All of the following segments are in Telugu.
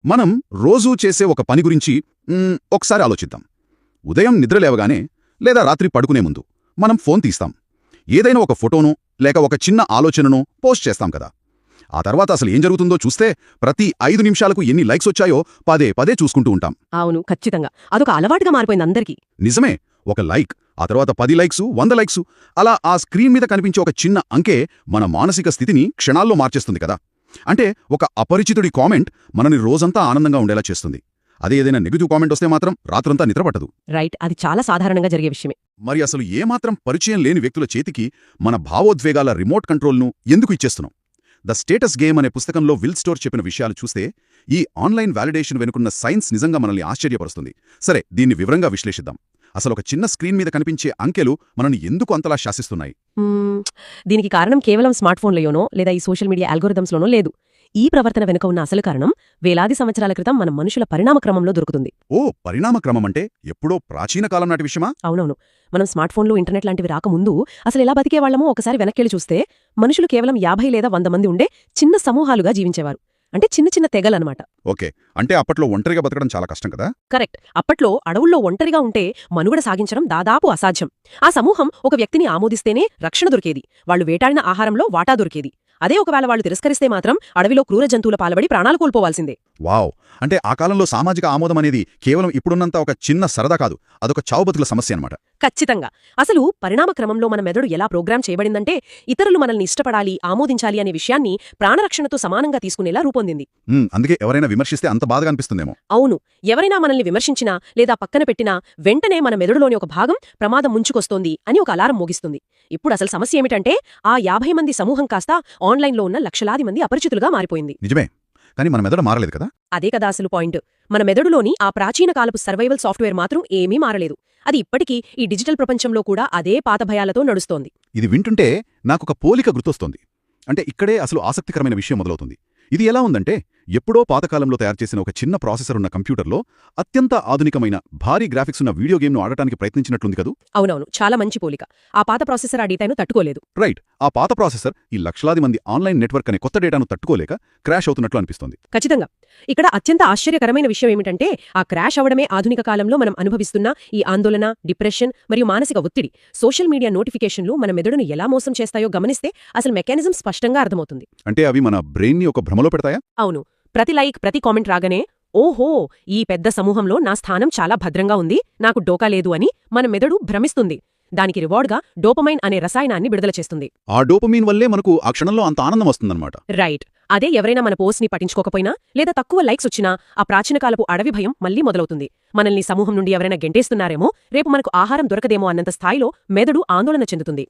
మనం రోజూ చేసే ఒక పని గురించి ఒకసారి ఆలోచిద్దాం. ఉదయం నిద్రలేవగానే లేదా రాత్రి పడుకునే ముందు మనం ఫోన్ తీస్తాం. ఏదైనా ఒక ఫోటోను లేక ఒక చిన్న ఆలోచనను పోస్ట్ చేస్తాం కదా. ఆ తర్వాత అసలు ఏం జరుగుతుందో చూస్తే ప్రతి 5 నిమిషాలకు ఎన్ని లైక్స్ వచ్చాయో పదే పదే చూసుకుంటూ ఉంటాం. అవును, ఖచ్చితంగా అదొక అలవాటుగా మారిపోయింది అందరికీ. నిజమే, ఒక లైక్, ఆ తర్వాత 10 లైక్సు, 100 లైక్సు, అలా ఆ స్క్రీన్ మీద కనిపించే ఒక చిన్న అంకె మన మానసిక స్థితిని క్షణాల్లో మార్చేస్తుంది కదా. అంటే ఒక అపరిచితుడి కామెంట్ మనని రోజంతా ఆనందంగా ఉండేలా చేస్తుంది. అదే ఏదైనా నెగిటివ్ కామెంట్ వస్తే మాత్రం రాత్రంతా నిద్రపట్టదు. రైట్, అది చాలా సాధారణంగా జరిగే విషయమే. మరి అసలు ఏమాత్రం పరిచయం లేని వ్యక్తుల చేతికి మన భావోద్వేగాల రిమోట్ కంట్రోల్ను ఎందుకు ఇచ్చేస్తున్నాం? ద స్టేటస్ గేమ్ అనే పుస్తకంలో విల్ స్టోర్ చెప్పిన విషయాలు చూస్తే ఈ ఆన్లైన్ వాలిడేషన్ వెనుకున్న సైన్స్ నిజంగా మనల్ని ఆశ్చర్యపరుస్తుంది. సరే, దీన్ని వివరంగా విశ్లేషిద్దాం. అసలు ఒక చిన్న స్క్రీన్ మీద కనిపించే అంకెలు మనల్ని ఎందుకు అంతలా శాసిస్తున్నాయి? దీనికి కారణం కేవలం స్మార్ట్ఫోన్లయోనో లేదా ఈ సోషల్ మీడియా అల్గోరిథమ్స్లోనో లేదు. ఈ ప్రవర్తన వెనుక ఉన్న అసలు కారణం వేలాది సంవత్సరాల క్రితం మన మనుషుల పరిణామక్రమంలో దొరుకుతుంది. ఓ, పరిణామక్రమం అంటే ఎప్పుడో ప్రాచీన కాలం నాటి విషయమా? అవునవును. మనం స్మార్ట్ఫోన్లు, ఇంటర్నెట్ లాంటివి రాకముందు అసలు ఎలా బతికేవాళ్లమో ఒకసారి వెనక్కెళ్ళి చూస్తే మనుషులు కేవలం 50 లేదా 100 మంది ఉండే చిన్న సమూహాలుగా జీవించేవారు. అంటే చిన్న చిన్న తెగలనమాట. ఓకే, అంటే అప్పట్లో ఒంటరిగా బతకడం చాలా కష్టం కదా. కరెక్ట్. అప్పట్లో అడవుల్లో ఒంటరిగా ఉంటే మనుగడ సాగించడం దాదాపు అసాధ్యం. ఆ సమూహం ఒక వ్యక్తిని ఆమోదిస్తేనే రక్షణ దొరికేది, వాళ్లు వేటాడిన ఆహారంలో వాటా దొరికేది. అదే ఒకవేళ వాళ్లు తిరస్కరిస్తే మాత్రం అడవిలో క్రూర జంతువుల పాల్పడి ప్రాణాలు కోల్పోవాల్సిందే. వావ్, అంటే ఆ కాలంలో సామాజిక ఆమోదం అనేది కేవలం ఇప్పుడున్నంత ఒక చిన్న సరదా కాదు, అదొక చావుబతుల సమస్య అన్నమాట. ఖచ్చితంగా. అసలు పరిణామ క్రమంలో మన మెదడు ఎలా ప్రోగ్రామ్ చేయబడిందంటే ఇతరులు మనల్ని ఇష్టపడాలి, ఆమోదించాలి అనే విషయాన్ని ప్రాణరక్షణతో సమానంగా తీసుకునేలా రూపొందింది. అందుకే ఎవరైనా విమర్శిస్తే అంత బాధగా అనిపిస్తుందేమో. అవును, ఎవరైనా మనల్ని విమర్శించినా లేదా పక్కన పెట్టినా వెంటనే మన మెదడులోని ఒక భాగం ప్రమాదం ముంచుకొస్తోంది అని ఒక అలారం మోగిస్తుంది. ఇప్పుడు అసలు సమస్య ఏమిటంటే ఆ 50 మంది సమూహం కాస్త ఆన్లైన్లో ఉన్న లక్షలాది మంది అపరిచితులుగా మారిపోయింది. నిజమే, కానీ మన మెదడు మారలేదు కదా. అదే కదా అసలు పాయింట్. మన మెదడులోని ఆ ప్రాచీన కాలపు సర్వైవల్ సాఫ్ట్వేర్ మాత్రం ఏమీ మారలేదు. అది ఇప్పటికీ ఈ డిజిటల్ ప్రపంచంలో కూడా అదే పాత భయాలతో నడుస్తోంది. ఇది వింటుంటే నాకొక పోలిక గుర్తొస్తోంది. అంటే ఇక్కడే అసలు ఆసక్తికరమైన విషయం మొదలవుతుంది. ఇది ఎలా ఉందంటే ఎప్పుడో పాతకాలంలో తయారుచేసిన ఒక చిన్న ప్రాసెసర్ ఉన్న కంప్యూటర్లో అత్యంత ఆధునికమైన భారీ గ్రాఫిక్స్ ఉన్న వీడియో గేమ్ను ఆడటానికి ప్రయత్నించినట్లుంది కదూ. అవునవును, చాలా మంచి పోలిక. ఆ పాత ప్రాసెసర్ ఆ డేటాను తట్టుకోలేదు. రైట్, ఆ పాత ప్రాసెసర్ ఈ లక్షలాది మంది ఆన్లైన్ నెట్వర్క్ అనే కొత్త డేటాను తట్టుకోలేక క్రాష్ అవుతున్నట్లు అనిపిస్తోంది. ఖచ్చితంగా. ఇక్కడ అత్యంత ఆశ్చర్యకరమైన విషయం ఏమిటంటే ఆ క్రాష్ అవడమే ఆధునిక కాలంలో మనం అనుభవిస్తున్న ఈ ఆందోళన, డిప్రెషన్ మరియు మానసిక ఒత్తిడి. సోషల్ మీడియా నోటిఫికేషన్లు మన మెదడును ఎలా మోసం చేస్తాయో గమనిస్తే అసలు మెకానిజం స్పష్టంగా అర్థమవుతుంది. అంటే అవి మన బ్రెయిన్ని ఒక భ్రమలో పెడతాయా? అవును. ప్రతి లైక్, ప్రతి కామెంట్ రాగానే ఓహో, ఈ పెద్ద సమూహంలో నా స్థానం చాలా భద్రంగా ఉంది, నాకు డోకా లేదు అని మన మెదడు భ్రమిస్తుంది. దానికి రివార్డ్గా డోపమైన్ అనే రసాయనాన్ని విడుదల చేస్తుంది. ఆ డోపమైన్ వల్లే మనకు ఆ క్షణంలో అంత ఆనందం వస్తుందన్నమాట. రైట్. అదే ఎవరైనా మన పోస్ట్ని పట్టించుకోకపోయినా లేదా తక్కువ లైక్స్ వచ్చినా ఆ ప్రాచీనకాలపు అడవి భయం మళ్లీ మొదలవుతుంది. మనల్ని సమూహం నుండి ఎవరైనా గెంటేస్తున్నారేమో, రేపు మనకు ఆహారం దొరకదేమో అన్నంత స్థాయిలో మెదడు ఆందోళన చెందుతుంది.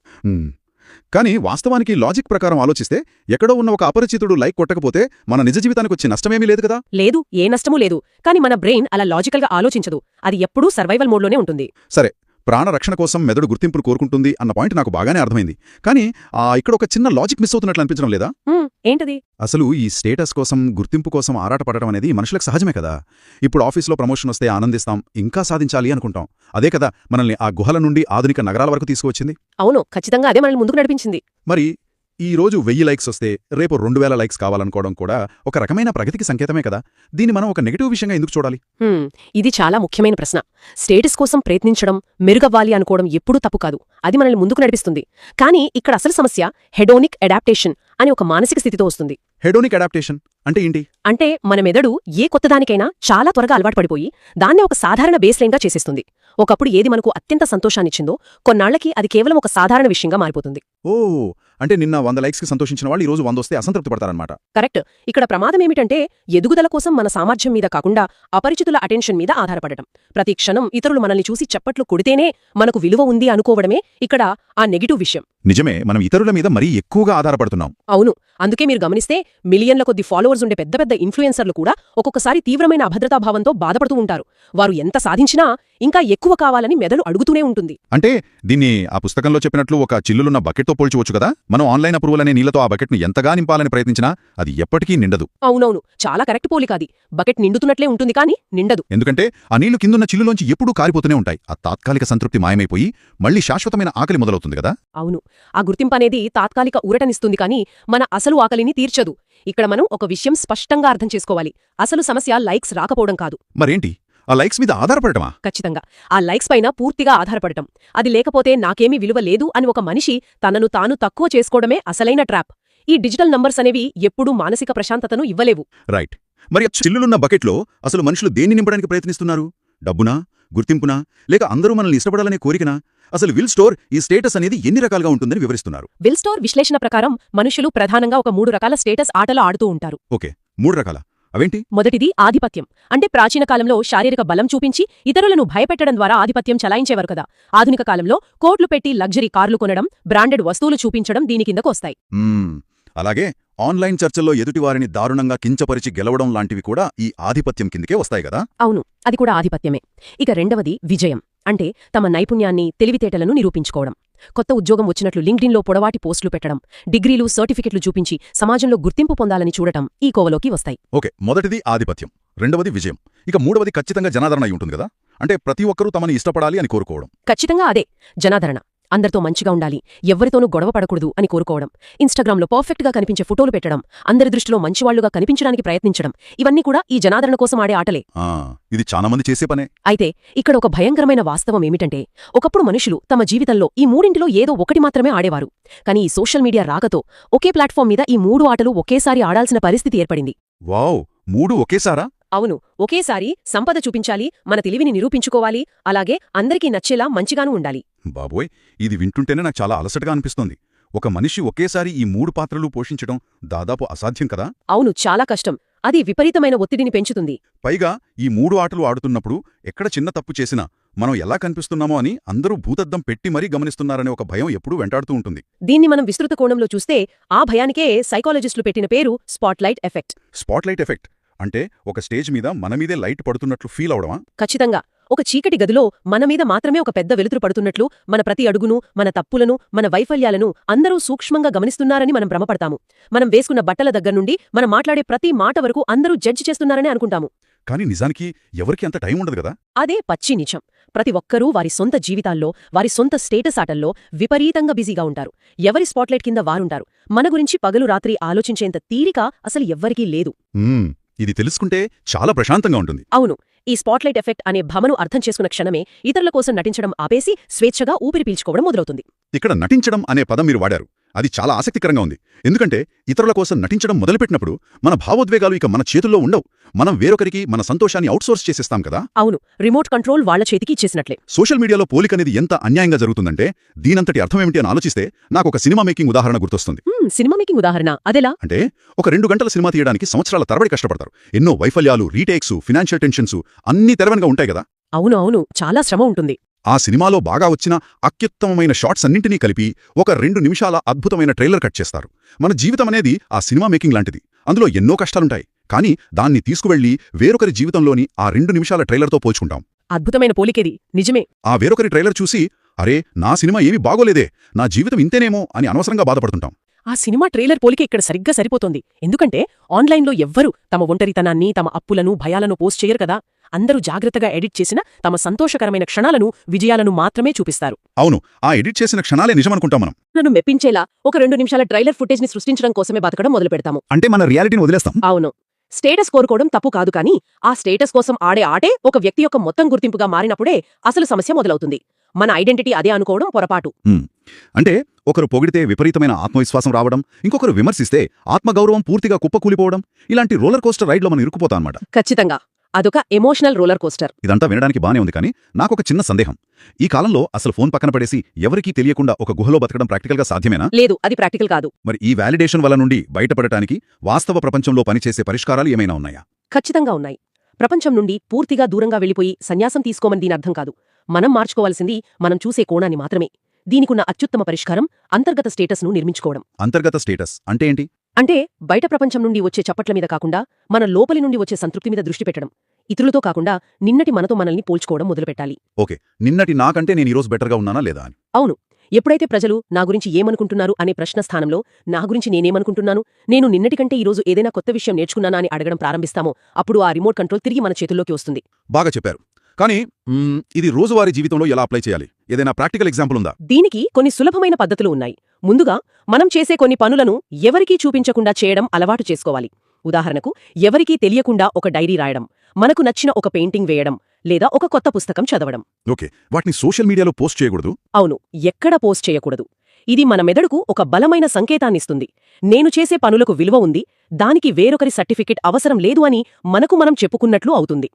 కానీ వాస్తవానికి లాజిక్ ప్రకారం ఆలోచిస్తే ఎక్కడో ఉన్న ఒక అపరిచితుడు లైక్ కొట్టకపోతే మన నిజ జీవితానికి వచ్చే నష్టమేమీ లేదు కదా. లేదు, ఏ నష్టమూ లేదు. కానీ మన బ్రెయిన్ అలా లాజికల్గా ఆలోచించదు. అది ఎప్పుడూ సర్వైవల్ మోడ్లోనే ఉంటుంది. సరే, ప్రాణరక్షణ కోసం మెదడు గుర్తింపును కోరుకుంటుంది అన్న పాయింట్ నాకు బాగానే అర్థమైంది. కానీ ఇక్కడ ఒక చిన్న లాజిక్ మిస్ అవుతున్నట్లు అనిపించడం లేదా? ఏంటది? అసలు ఈ స్టేటస్ కోసం, గుర్తింపు కోసం ఆరాటపడటం అనేది మనుషులకు సహజమే కదా. ఇప్పుడు ఆఫీస్లో ప్రమోషన్ వస్తే ఆనందిస్తాం, ఇంకా సాధించాలి అనుకుంటాం. అదే కదా మనల్ని ఆ గుహల నుండి ఆధునిక నగరాల వరకు తీసుకువచ్చింది. అవును, ఖచ్చితంగా అదే మనల్ని ముందుకు నడిపించింది. మరి ఈ రోజు 1000 లైక్స్ వస్తే రేపు 2000 లైక్స్ కావాలనుకోవడం కూడా ఒక రకమైన ప్రగతికి సంకేతమే కదా. దీన్ని మనం ఒక నెగటివ్ విషయంగా ఎందుకు చూడాలి? ఇది చాలా ముఖ్యమైన ప్రశ్న. స్టేటస్ కోసం ప్రయత్నించడం, మెరుగవ్వాలి అనుకోవడం ఎప్పుడూ తప్పు కాదు. అది మనల్ని ముందుకు నడిపిస్తుంది. కానీ ఇక్కడ అసలు సమస్య హెడోనిక్ అడాప్టేషన్ అని ఒక మానసిక స్థితితో వస్తుంది. హెడోనిక్ అడాప్టేషన్ అంటే ఏంటి? అంటే మన మెదడు ఏ కొత్తదానికైనా చాలా త్వరగా అలవాటు పడిపోయి దాన్నే ఒక సాధారణ బేస్లైన్గా చేసేస్తుంది. ఒకప్పుడు ఏది మనకు అత్యంత సంతోషాన్నిచ్చిందో కొన్నాళ్లకి అది కేవలం ఒక సాధారణ విషయంగా మారిపోతుంది. ఓ, అంటే నిన్న 100 లైక్స్కి సంతోషించిన వాళ్ళు ఈ రోజు 100 వస్తే అసంతృప్తి పడతారన్నమాట. కరెక్ట్. ఇక్కడ ప్రమాదమేమిటంటే ఎదుగుదల కోసం మన సామర్థ్యం మీద కాకుండా అపరిచితుల అటెన్షన్ మీద ఆధారపడటం. ప్రతి క్షణం ఇతరులు మనల్ని చూసి చప్పట్లు కొడితేనే మనకు విలువ ఉంది అనుకోవడమే ఇక్కడ ఆ నెగిటివ్ విషయం. నిజమే, మనం ఇతరుల మీద మరీ ఎక్కువగా ఆధారపడుతున్నాం. అవును, అందుకే మీరు గమనిస్తే మిలియన్ల కొద్ది ఫాలోవర్స్ ఉండే పెద్ద పెద్ద ఇన్ఫ్లుయెన్సర్లు కూడా ఒక్కొక్కసారి తీవ్రమైన అభద్రతాభావంతో బాధపడుతూ ఉంటారు. వారు ఎంత సాధించినా ఇంకా ఎక్కువ కావాలని మెదడు అడుగుతూనే ఉంటుంది. అంటే దీన్ని ఆ పుస్తకంలో చెప్పినట్లు ఒక చిల్లులున్న బకెట్తో పోల్చవచ్చు కదా. మనం ఆన్లైన్ అప్రూవల్ అనే నీళ్లతో ఆ బకెట్ను ఎంతగా నింపాలని ప్రయత్నించినా అది ఎప్పటికీ నిండదు. అవునవును, చాలా కరెక్ట్ పోలికాది. బకెట్ నిండుతున్నట్లే ఉంటుంది కానీ నిండదు. ఎందుకంటే ఆ నీళ్లు కిందున్న చిల్లులోంచి ఎప్పుడూ కారిపోతూనే ఉంటాయి. ఆ తాత్కాలిక సంతృప్తి మాయమైపోయి మళ్లీ శాశ్వతమైన ఆకలి మొదలవుతుంది కదా. అవును, ఆ గుర్తింపనేది తాత్కాలిక ఊరటనిస్తుంది కానీ మన అసలు ఆకలిని తీర్చదు. ఇక్కడ మనం ఒక విషయం స్పష్టంగా అర్థం చేసుకోవాలి. అసలు సమస్య లైక్స్ రాకపోవడం కాదు. మరేంటి? ఆ లైక్స్ మీద ఆధారపడటమా? ఖచ్చితంగా ఆ లైక్స్ పైన పూర్తిగా ఆధారపడటం. అది లేకపోతే నాకేమీ విలువ లేదు అని ఒక మనిషి తనను తాను తక్కువ చేసుకోవడమే అసలైన ట్రాప్. ఈ డిజిటల్ నంబర్స్ అనేవి ఎప్పుడూ మానసిక ప్రశాంతతను ఇవ్వలేవు. రైట్. మరి ఆ చిల్లులున్న బకెట్లో అసలు మనుషులు దేన్ని నింపడానికి ప్రయత్నిస్తున్నారు? డబ్బునా, గుర్తింపునా, లేక అందరూ మనల్ని ఇష్టపడాలనే కోరికనా? అసలు విల్ స్టోర్ ఈ స్టేటస్ అనేది ఎన్ని రకాలుగా ఉంటుందని వివరిస్తున్నారు. విల్ స్టోర్ విశ్లేషణ ప్రకారం మనుషులు ప్రధానంగా ఒక 3 రకాల స్టేటస్ ఆటలు ఆడుతూ ఉంటారు. ఓకే, 3 రకాల. అవేంటి? మొదటిది ఆధిపత్యం. అంటే ప్రాచీన కాలంలో శారీరక బలం చూపించి ఇతరులను భయపెట్టడం ద్వారా ఆధిపత్యం చలాయించేవారు కదా. ఆధునిక కాలంలో కోట్లు పెట్టి లగ్జరీ కార్లు కొనడం, బ్రాండెడ్ వస్తువులు చూపించడం దీని కిందకు వస్తాయి. అలాగే ఆన్లైన్ చర్చల్లో ఎదుటివారిని దారుణంగా కించపరిచి గెలవడం లాంటివి కూడా ఈ ఆధిపత్యం కిందకే వస్తాయి కదా. అవును, అది కూడా ఆధిపత్యమే. ఇక రెండవది విజయం. అంటే తమ నైపుణ్యాన్ని, తెలివితేటలను నిరూపించుకోవడం. కొత్త ఉద్యోగం వచ్చినట్లు లింక్డ్ఇన్లో పొడవాటి పోస్టులు పెట్టడం, డిగ్రీలు, సర్టిఫికెట్లు చూపించి సమాజంలో గుర్తింపు పొందాలని చూడటం ఈ కోవలోకి వస్తాయి. ఓకే, మొదటిది ఆధిపత్యం, రెండవది విజయం, ఇక మూడవది ఖచ్చితంగా జనాదరణ అయి ఉంటుంది కదా. అంటే ప్రతి ఒక్కరూ తమని ఇష్టపడాలి అని కోరుకోవడం. ఖచ్చితంగా అదే జనాదరణ. అందరితో మంచిగా ఉండాలి, ఎవ్వరితోనూ గొడవ పడకూడదు అని కోరుకోవడం. ఇన్స్టాగ్రామ్లో పర్ఫెక్ట్గా కనిపించే ఫోటోలు పెట్టడం, అందరి దృష్టిలో మంచివాళ్లుగా కనిపించడానికి ప్రయత్నించడం, ఇవన్నీ కూడా ఈ జనాదరణ కోసం ఆడే ఆటలే. ఇది చాలా మంది చేసే పనే. అయితే ఇక్కడ ఒక భయంకరమైన వాస్తవం ఏమిటంటే, ఒకప్పుడు మనుషులు తమ జీవితంలో ఈ మూడింటిలో ఏదో ఒకటి మాత్రమే ఆడేవారు. కానీ ఈ సోషల్ మీడియా రాకతో ఒకే ప్లాట్ఫామ్ మీద ఈ 3 ఆటలు ఒకేసారి ఆడాల్సిన పరిస్థితి ఏర్పడింది. వావ్, 3 ఒకేసారా? అవును, ఒకేసారి సంపద చూపించాలి, మన తెలివిని నిరూపించుకోవాలి, అలాగే అందరికీ నచ్చేలా మంచిగానూ ఉండాలి. బాబోయ్, ఇది వింటుంటేనే నాకు చాలా అలసటగా అనిపిస్తోంది. ఒక మనిషి ఒకేసారి ఈ 3 పాత్రలు పోషించడం దాదాపు అసాధ్యం కదా. అవును, చాలా కష్టం. అది విపరీతమైన ఒత్తిడిని పెంచుతుంది. పైగా ఈ 3 ఆటలు ఆడుతున్నప్పుడు ఎక్కడ చిన్న తప్పు చేసినా మనం ఎలా కనిపిస్తున్నామో అని అందరూ భూతద్దం పెట్టి మరీ గమనిస్తున్నారనే ఒక భయం ఎప్పుడూ వెంటాడుతూ ఉంటుంది. దీన్ని మనం విస్తృత కోణంలో చూస్తే ఆ భయానికే సైకాలజిస్టులు పెట్టిన పేరు స్పాట్లైట్ ఎఫెక్ట్. స్పాట్లైట్ ఎఫెక్ట్ అంటే ఒక స్టేజ్ మీద మనమీదే లైట్ పడుతున్నట్లు ఫీల్ అవడమా? ఖచ్చితంగా. ఒక చీకటి గదిలో మనమీద మాత్రమే ఒక పెద్ద వెలుతురు పడుతున్నట్లు, మన ప్రతి అడుగును, మన తప్పులను, మన వైఫల్యాలను అందరూ సూక్ష్మంగా గమనిస్తున్నారని మనం భ్రమపడతాము. మనం వేసుకున్న బట్టల దగ్గర్నుండి మనం మాట్లాడే ప్రతి మాట వరకు అందరూ జడ్జి చేస్తున్నారని అనుకుంటాము. కానీ నిజానికి ఎవరికి అంత టైం ఉండదు కదా. అదే పచ్చి నిజం. ప్రతి ఒక్కరూ వారి సొంత జీవితాల్లో, వారి సొంత స్టేటస్ ఆటల్లో విపరీతంగా బిజీగా ఉంటారు. ఎవరి స్పాట్లైట్ కింద వారుంటారు. మన గురించి పగలు రాత్రి ఆలోచించేంత తీరిక అసలు ఎవ్వరికీ లేదు. ఇది తెలుసుకుంటే చాలా ప్రశాంతంగా ఉంటుంది. అవును, ఈ స్పాట్లైట్ ఎఫెక్ట్ అనే భ్రమను అర్థం చేసుకున్న క్షణమే ఇతరుల కోసం నటించడం ఆపేసి స్వేచ్ఛగా ఊపిరి పీల్చుకోవడం మొదలవుతుంది. ఇక్కడ నటించడం అనే పదం మీరు వాడారు. అది చాలా ఆసక్తికరంగా ఉంది. ఎందుకంటే ఇతరుల కోసం నటించడం మొదలుపెట్టినప్పుడు మన భావోద్వేగాలు ఇక మన చేతుల్లో ఉండవు. మనం వేరొకరికి మన సంతోషాన్ని అవుట్సోర్స్ చేసేస్తాం కదా. అవును, రిమోట్ కంట్రోల్ వాళ్ల చేతికి ఇచ్చేసినట్లే. సోషల్ మీడియాలో పోలికనేది ఎంత అన్యాయంగా జరుగుతుందంటే దీనంతటి అర్థమేమిటి అని ఆలోచిస్తే నాకు ఒక సినిమా మేకింగ్ ఉదాహరణ గుర్తొస్తుంది. సినిమా మేకింగ్ ఉదాహరణ అదెలా? అంటే ఒక 2 గంటల సినిమా తీయడానికి సంవత్సరాల తరబడి కష్టపడతారు. ఎన్నో వైఫల్యాలు, రీటేక్స్, ఫినాన్షియల్ టెన్షన్స్ అన్నీ తెరవెనగా ఉంటాయి కదా. అవును అవును, చాలా శ్రమ ఉంటుంది. ఆ సినిమాలో బాగా వచ్చిన అత్యుత్తమమైన షాట్స్ అన్నింటినీ కలిపి ఒక 2 నిమిషాల అద్భుతమైన ట్రైలర్ కట్ చేస్తారు. మన జీవితం అనేది ఆ సినిమా మేకింగ్ లాంటిది. అందులో ఎన్నో కష్టాలుంటాయి. కానీ దాన్ని తీసుకువెళ్లి వేరొకరి జీవితంలోని ఆ 2 నిమిషాల ట్రైలర్తో పోల్చుకుంటాం. అద్భుతమైన పోలికేది, నిజమే. ఆ వేరొకరి ట్రైలర్ చూసి అరే నా సినిమా ఏమీ బాగోలేదే, నా జీవితం ఇంతేనేమో అని అనవసరంగా బాధపడుతుంటాం. ఆ సినిమా ట్రైలర్ పోలిక ఇక్కడ సరిగ్గా సరిపోతోంది. ఎందుకంటే ఆన్లైన్లో ఎవ్వరూ తమ ఒంటరితనాన్ని, తమ అప్పులను, భయాలను పోస్ట్ చేయరు కదా. అందరూ జాగ్రత్తగా ఎడిట్ చేసిన తమ సంతోషకరమైన క్షణాలను, విజయాలను మాత్రమే చూపిస్తారు. అవును, ఆ ఎడిట్ చేసిన క్షణాలే నిజమనుకుంటాం మనం. నన్ను మెప్పించేలా ఒక 2 నిమిషాల ట్రైలర్ ఫుటేజ్ని సృష్టించడం కోసమే బతకడం మొదలు పెడతాము. అంటే మన రియాలిటీని వదిలేస్తాం. అవును, స్టేటస్ కోరుకోవడం తప్పు కాదు, కానీ ఆ స్టేటస్ కోసం ఆడే ఆటే ఒక వ్యక్తి యొక్క మొత్తం గుర్తింపుగా మారినప్పుడే అసలు సమస్య మొదలవుతుంది. మన ఐడెంటిటీ అదే అనుకోవడం పొరపాటు. అంటే ఒకరు పొగిడితే విపరీతమైన ఆత్మవిశ్వాసం రావడం, ఇంకొకరు విమర్శిస్తే ఆత్మగౌరవం పూర్తిగా కుప్పకూలిపోవడం, ఇలాంటి రోలర్ కోస్టర్ రైడ్లో మనం ఇరుక్కుపోతాం అన్నమాట. ఖచ్చితంగా, అదొక ఎమోషనల్ రోలర్ కోస్టర్. ఇదంతా వినడానికి బానే ఉంది, కానీ నాకొక చిన్న సందేహం. ఈ కాలంలో అసలు ఫోన్ పక్కన పడేసి ఎవరికీ తెలియకుండా ఒక గుహలో బతకడం ప్రాక్టికల్గా సాధ్యమేనా? లేదు, అది ప్రాక్టికల్ కాదు. మరి ఈ వాలిడేషన్ వల్ల నుండి బయటపడటానికి వాస్తవ ప్రపంచంలో పనిచేసే పరిష్కారాలు ఏమైనా ఉన్నాయా? ఖచ్చితంగా ఉన్నాయి. ప్రపంచం నుండి పూర్తిగా దూరంగా వెళ్లిపోయి సన్యాసం తీసుకోమని దీని అర్థం కాదు. మనం మార్చుకోవాల్సింది మనం చూసే కోణాన్ని మాత్రమే. దీనికున్న అత్యుత్తమ పరిష్కారం అంతర్గత స్టేటస్ను నిర్మించుకోవడం. అంతర్గత స్టేటస్ అంటే ఏంటి? అంటే బయట ప్రపంచం నుండి వచ్చే చప్పట్ల మీద కాకుండా మన లోపలి నుండి వచ్చే సంతృప్తి మీద దృష్టి పెట్టడం. ఇతరులతో కాకుండా నిన్నటి మనతో మనల్ని పోల్చుకోవడం మొదలుపెట్టాలి. ఓకే, నిన్నటి నాకంటే నేను ఈరోజు బెటర్గా ఉన్నానా లేదా అని. అవును. ఎప్పుడైతే ప్రజలు నా గురించి ఏమనుకుంటున్నారు అనే ప్రశ్న స్థానంలో నా గురించి నేనేమనుకుంటున్నాను, నేను నిన్నటికంటే ఈరోజు ఏదైనా కొత్త విషయం నేర్చుకున్నానా అని అడగడం ప్రారంభిస్తామో అప్పుడు ఆ రిమోట్ కంట్రోల్ తిరిగి మన చేతుల్లోకి వస్తుంది. బాగా చెప్పారు. కానీ ఇది రోజువారీ జీవితంలో ఎలా అప్లై చేయాలి? ఏదైనా ప్రాక్టికల్ ఎగ్జాంపుల్ ఉందా? దీనికి కొన్ని సులభమైన పద్ధతులు ఉన్నాయి. ముందుగా మనం చేసే కొన్ని పనులను ఎవరికీ చూపించకుండా చేయడం అలవాటు చేసుకోవాలి. ఉదాహరణకు, ఎవరికీ తెలియకుండా ఒక డైరీ రాయడం, మనకు నచ్చిన ఒక పెయింటింగ్ వేయడం, లేదా ఒక కొత్త పుస్తకం చదవడం. ఓకే, వాటిని సోషల్ మీడియాలో పోస్ట్ చేయకూడదు. అవును, ఎక్కడ పోస్ట్ చేయకూడదు. ఇది మన మెదడుకు ఒక బలమైన సంకేతాన్నిస్తుంది. నేను చేసే పనులకు విలువ ఉంది, దానికి వేరొకరి సర్టిఫికెట్ అవసరం లేదు అని మనకు మనం చెప్పుకున్నట్లు అవుతుంది.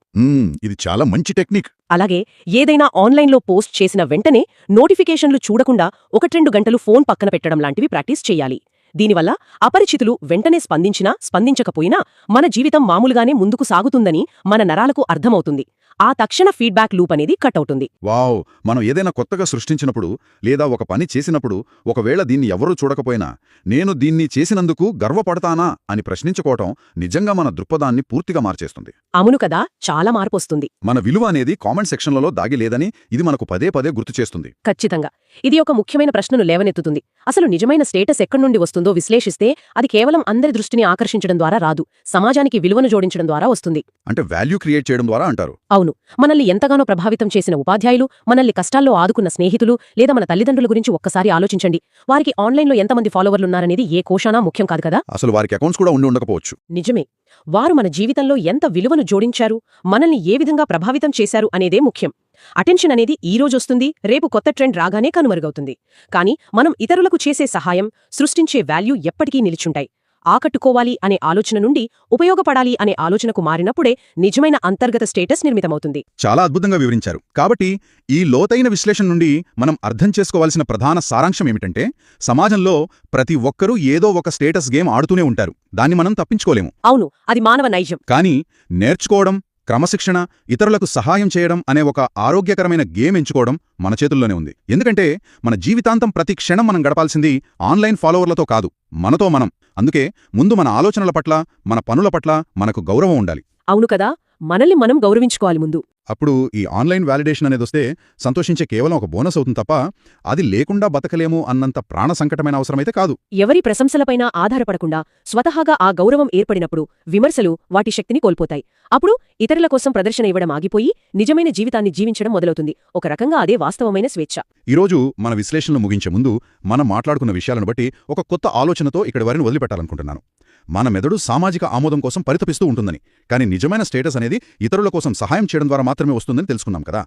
ఇది చాలా మంచి టెక్నిక్. అలాగే ఏదైనా ఆన్లైన్లో పోస్ట్ చేసిన వెంటనే నోటిఫికేషన్లు చూడకుండా 1-2 గంటలు ఫోన్ పక్కన పెట్టడం లాంటివి ప్రాక్టీస్ చెయ్యాలి. దీనివల్ల అపరిచితులు వెంటనే స్పందించినా స్పందించకపోయినా మన జీవితం మామూలుగానే ముందుకు సాగుతుందని మన నరాలకు అర్థమవుతుంది. ఆ తక్షణ ఫీడ్బ్యాక్ లూప్ అనేది కట్ అవుతుంది. వావ్! మనం ఏదైనా కొత్తగా సృష్టించినప్పుడు లేదా ఒక పని చేసినప్పుడు ఒకవేళ దీన్ని ఎవరూ చూడకపోయినా నేను దీన్ని చేసినందుకు గర్వపడతానా అని ప్రశ్నించుకోవటం నిజంగా మన దృక్పథాన్ని పూర్తిగా మార్చేస్తుంది. అవును కదా, చాలా మార్పొస్తుంది. మన విలువ అనేది కామెంట్ సెక్షన్లలో దాగి లేదని ఇది మనకు పదే పదే గుర్తు చేస్తుంది. ఖచ్చితంగా. ఇది ఒక ముఖ్యమైన ప్రశ్నను లేవనెత్తుతుంది. అసలు నిజమైన స్టేటస్ ఎక్కడి నుండి వస్తుందో విశ్లేషిస్తే అది కేవలం అందరి దృష్టిని ఆకర్షించడం ద్వారా రాదు, సమాజానికి విలువను జోడించడం ద్వారా వస్తుంది. అంటే వాల్యూ క్రియేట్ చేయడం ద్వారా అంటారు. అవును. మనల్ని ఎంతగానో ప్రభావితం చేసిన ఉపాధ్యాయులు, మనల్ని కష్టాల్లో ఆదుకున్న స్నేహితులు, లేదా మన తల్లిదండ్రుల గురించి ఒక్కసారి ఆలోచించండి. వారికి ఆన్లైన్లో ఎంతమంది ఫాలోవర్లున్నారనేది ఏ కోశానా ముఖ్యం కాదు కదా. అసలు వారికి అకౌంట్స్ కూడా ఉండకపోవచ్చు. నిజమే. వారు మన జీవితంలో ఎంత విలువను జోడించారు, మనల్ని ఏ విధంగా ప్రభావితం చేశారు అనేదే ముఖ్యం. అటెన్షన్ అనేది ఈ రోజొస్తుంది, రేపు కొత్త ట్రెండ్ రాగానే కనుమరుగవుతుంది. కానీ మనం ఇతరులకు చేసే సహాయం, సృష్టించే వాల్యూ ఎప్పటికీ నిలిచుంటాయి. ఆకట్టుకోవాలి అనే ఆలోచన నుండి ఉపయోగపడాలి అనే ఆలోచనకు మారినప్పుడే నిజమైన అంతర్గత స్టేటస్ నిర్మితమవుతుంది. చాలా అద్భుతంగా వివరించారు. కాబట్టి ఈ లోతైన విశ్లేషణ నుండి మనం అర్థం చేసుకోవాల్సిన ప్రధాన సారాంశం ఏమిటంటే, సమాజంలో ప్రతి ఒక్కరూ ఏదో ఒక స్టేటస్ గేమ్ ఆడుతూనే ఉంటారు. దాన్ని మనం తప్పించుకోలేము. అవును, అది మానవ నైజం. కానీ నేర్చుకోవడం, క్రమశిక్షణ, ఇతరులకు సహాయం చేయడం అనే ఒక ఆరోగ్యకరమైన గేమ్ ఎంచుకోవడం మన చేతుల్లోనే ఉంది. ఎందుకంటే మన జీవితాంతం ప్రతి క్షణం మనం గడపాల్సింది ఆన్లైన్ ఫాలోవర్లతో కాదు, మనతో మనం. అందుకే ముందు మన ఆలోచనల పట్ల, మన పనుల పట్ల మనకు గౌరవం ఉండాలి. అవును కదా, మనల్ని మనం గౌరవించుకోవాలి ముందు. అప్పుడు ఈ ఆన్లైన్ వాలిడేషన్ అనేదొస్తే సంతోషించే కేవలం ఒక బోనస్ అవుతుంది తప్ప అది లేకుండా బతకలేము అన్నంత ప్రాణ సంకటమైన అవసరమైతే కాదు. ఎవరి ప్రశంసలపైనా ఆధారపడకుండా స్వతహాగా ఆ గౌరవం ఏర్పడినప్పుడు విమర్శలు వాటి శక్తిని కోల్పోతాయి. అప్పుడు ఇతరుల కోసం ప్రదర్శన ఇవ్వడం ఆగిపోయి నిజమైన జీవితాన్ని జీవించడం మొదలవుతుంది. ఒక రకంగా అదే వాస్తవమైన స్వేచ్ఛ. ఈరోజు మన విశ్లేషణలు ముగించే ముందు మనం మాట్లాడుకున్న విషయాలను బట్టి ఒక కొత్త ఆలోచనతో ఇక్కడి వారిని వదిలిపెట్టాలనుకుంటున్నాను. మన మెదడు సామాజిక ఆమోదం కోసం పరితపిస్తూ ఉంటుందని, కానీ నిజమైన స్టేటస్ అనేది ఇతరుల కోసం సహాయం చేయడం ద్వారా మాత్రమే వస్తుందని తెలుసుకున్నాం కదా.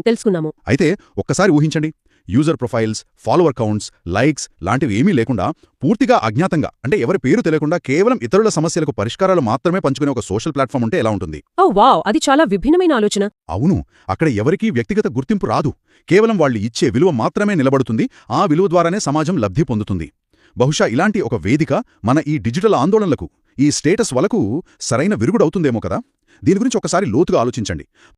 తెలుసుకున్నాము. అయితే ఒక్కసారి ఊహించండి, user profiles, follower counts, likes లాంటివి ఏమీ లేకుండా పూర్తిగా అజ్ఞాతంగా, అంటే ఎవరి పేరు తెలియకుండా కేవలం ఇతరుల సమస్యలకు పరిష్కారాలు మాత్రమే పంచుకునే ఒక సోషల్ ప్లాట్ఫామ్ ఉంటే ఎలా ఉంటుంది? ఓ వావ్, అది చాలా విభిన్నమైన ఆలోచన. అవును, అక్కడ ఎవరికీ వ్యక్తిగత గుర్తింపు రాదు. కేవలం వాళ్ళు ఇచ్చే విలువ మాత్రమే నిలబడుతుంది. ఆ విలువ ద్వారానే సమాజం లబ్ధి పొందుతుంది. బహుశా ఇలాంటి ఒక వేదిక మన ఈ డిజిటల్ ఆందోళనలకు, ఈ స్టేటస్ వలకు సరైన విరుగుడవుతుందేమో కదా. దీని గురించి ఒకసారి లోతుగా ఆలోచించండి.